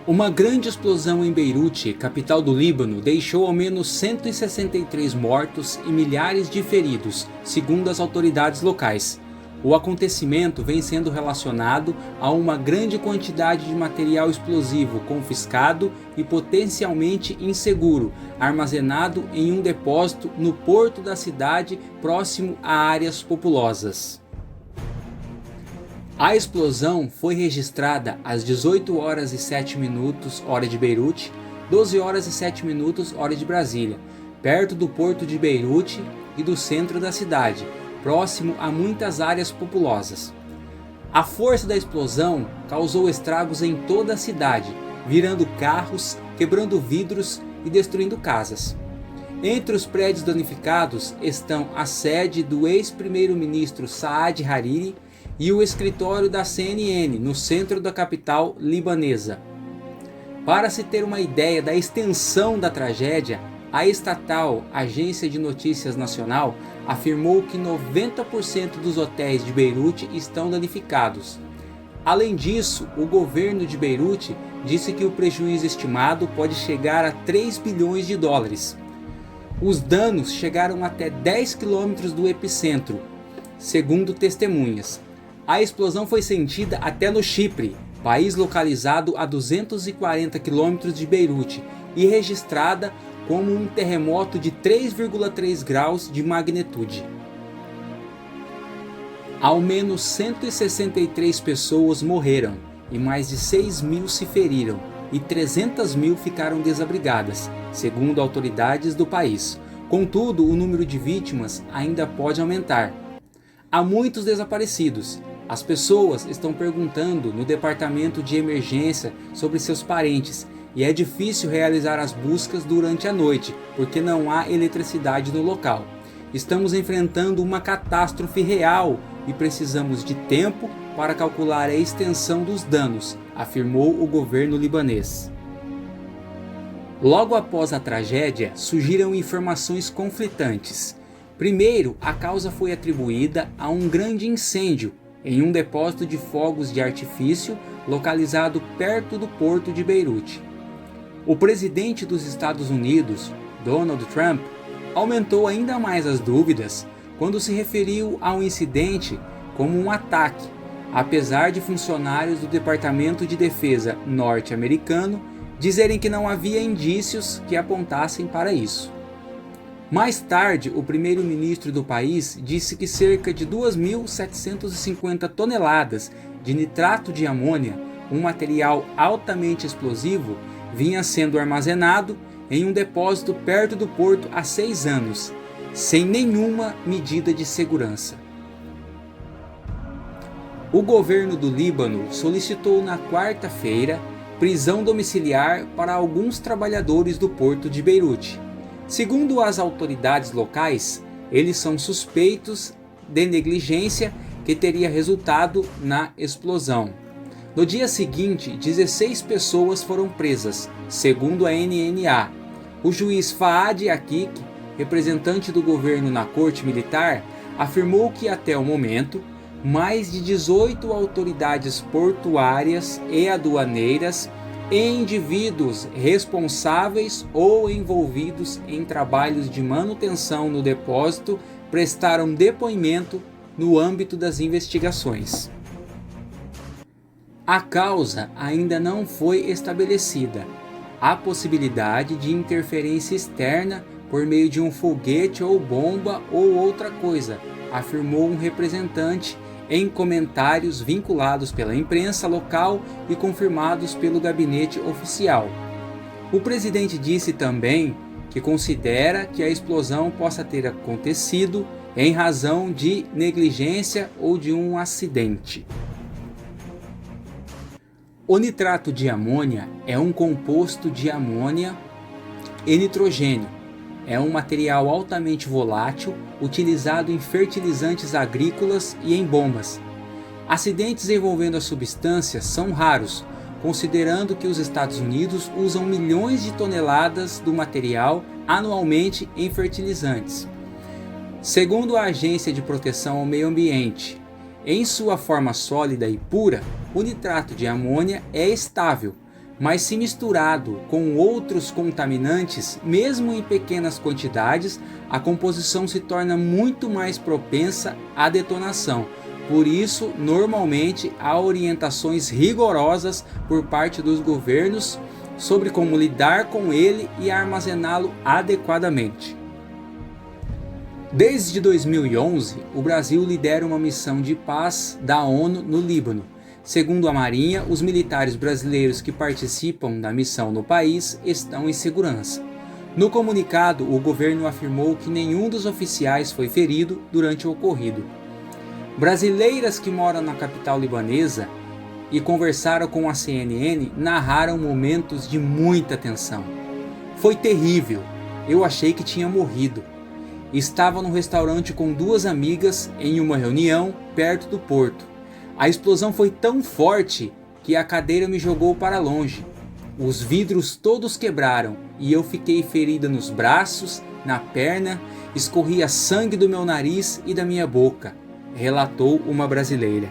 Uma grande explosão em Beirute, capital do Líbano, deixou ao menos 163 mortos e milhares de feridos, segundo as autoridades locais. O acontecimento vem sendo relacionado a uma grande quantidade de material explosivo confiscado e potencialmente inseguro, armazenado em um depósito no porto da cidade próximo a áreas populosas. A explosão foi registrada às 18 horas e 7 minutos hora de Beirute, 12 horas e 7 minutos hora de Brasília, perto do porto de Beirute e do centro da cidade, próximo a muitas áreas populosas. A força da explosão causou estragos em toda a cidade, virando carros, quebrando vidros e destruindo casas. Entre os prédios danificados estão a sede do ex-primeiro-ministro Saad Hariri e o escritório da CNN, no centro da capital libanesa. Para se ter uma ideia da extensão da tragédia, a estatal Agência de Notícias Nacional afirmou que 90% dos hotéis de Beirute estão danificados. Além disso, o governo de Beirute disse que o prejuízo estimado pode chegar a 3 bilhões de dólares. Os danos chegaram até 10 quilômetros do epicentro, segundo testemunhas. A explosão foi sentida até no Chipre, país localizado a 240 quilômetros de Beirute, e registrada como um terremoto de 3,3 graus de magnitude. Ao menos 163 pessoas morreram e mais de 6 mil se feriram e 300 mil ficaram desabrigadas, segundo autoridades do país. Contudo, o número de vítimas ainda pode aumentar. Há muitos desaparecidos. As pessoas estão perguntando no departamento de emergência sobre seus parentes e é difícil realizar as buscas durante a noite porque não há eletricidade no local. Estamos enfrentando uma catástrofe real e precisamos de tempo para calcular a extensão dos danos, afirmou o governo libanês. Logo após a tragédia, surgiram informações conflitantes. Primeiro, a causa foi atribuída a um grande incêndio em um depósito de fogos de artifício localizado perto do porto de Beirute. O presidente dos Estados Unidos, Donald Trump, aumentou ainda mais as dúvidas quando se referiu ao incidente como um ataque, apesar de funcionários do Departamento de Defesa norte-americano dizerem que não havia indícios que apontassem para isso. Mais tarde, o primeiro-ministro do país disse que cerca de 2.750 toneladas de nitrato de amônia, um material altamente explosivo, vinha sendo armazenado em um depósito perto do porto há 6 anos, sem nenhuma medida de segurança. O governo do Líbano solicitou na quarta-feira prisão domiciliar para alguns trabalhadores do porto de Beirute. Segundo as autoridades locais, eles são suspeitos de negligência que teria resultado na explosão. No dia seguinte, 16 pessoas foram presas, segundo a NNA. O juiz Faad Akik, representante do governo na corte militar, afirmou que até o momento, mais de 18 autoridades portuárias e aduaneiras e indivíduos responsáveis ou envolvidos em trabalhos de manutenção no depósito prestaram depoimento no âmbito das investigações. A causa ainda não foi estabelecida. Há possibilidade de interferência externa por meio de um foguete ou bomba ou outra coisa, afirmou um representante em comentários vinculados pela imprensa local e confirmados pelo gabinete oficial. O presidente disse também que considera que a explosão possa ter acontecido em razão de negligência ou de um acidente. O nitrato de amônia é um composto de amônia e nitrogênio. É um material altamente volátil, utilizado em fertilizantes agrícolas e em bombas. Acidentes envolvendo a substância são raros, considerando que os Estados Unidos usam milhões de toneladas do material anualmente em fertilizantes. Segundo a Agência de Proteção ao Meio Ambiente, em sua forma sólida e pura, o nitrato de amônia é estável, mas se misturado com outros contaminantes, mesmo em pequenas quantidades, a composição se torna muito mais propensa à detonação. Por isso, normalmente, há orientações rigorosas por parte dos governos sobre como lidar com ele e armazená-lo adequadamente. Desde 2011, o Brasil lidera uma missão de paz da ONU no Líbano. Segundo a Marinha, os militares brasileiros que participam da missão no país estão em segurança. No comunicado, o governo afirmou que nenhum dos oficiais foi ferido durante o ocorrido. Brasileiras que moram na capital libanesa e conversaram com a CNN narraram momentos de muita tensão. Foi terrível, eu achei que tinha morrido. Estava no restaurante com duas amigas em uma reunião perto do porto. A explosão foi tão forte que a cadeira me jogou para longe. Os vidros todos quebraram e eu fiquei ferida nos braços, na perna, escorria sangue do meu nariz e da minha boca, relatou uma brasileira.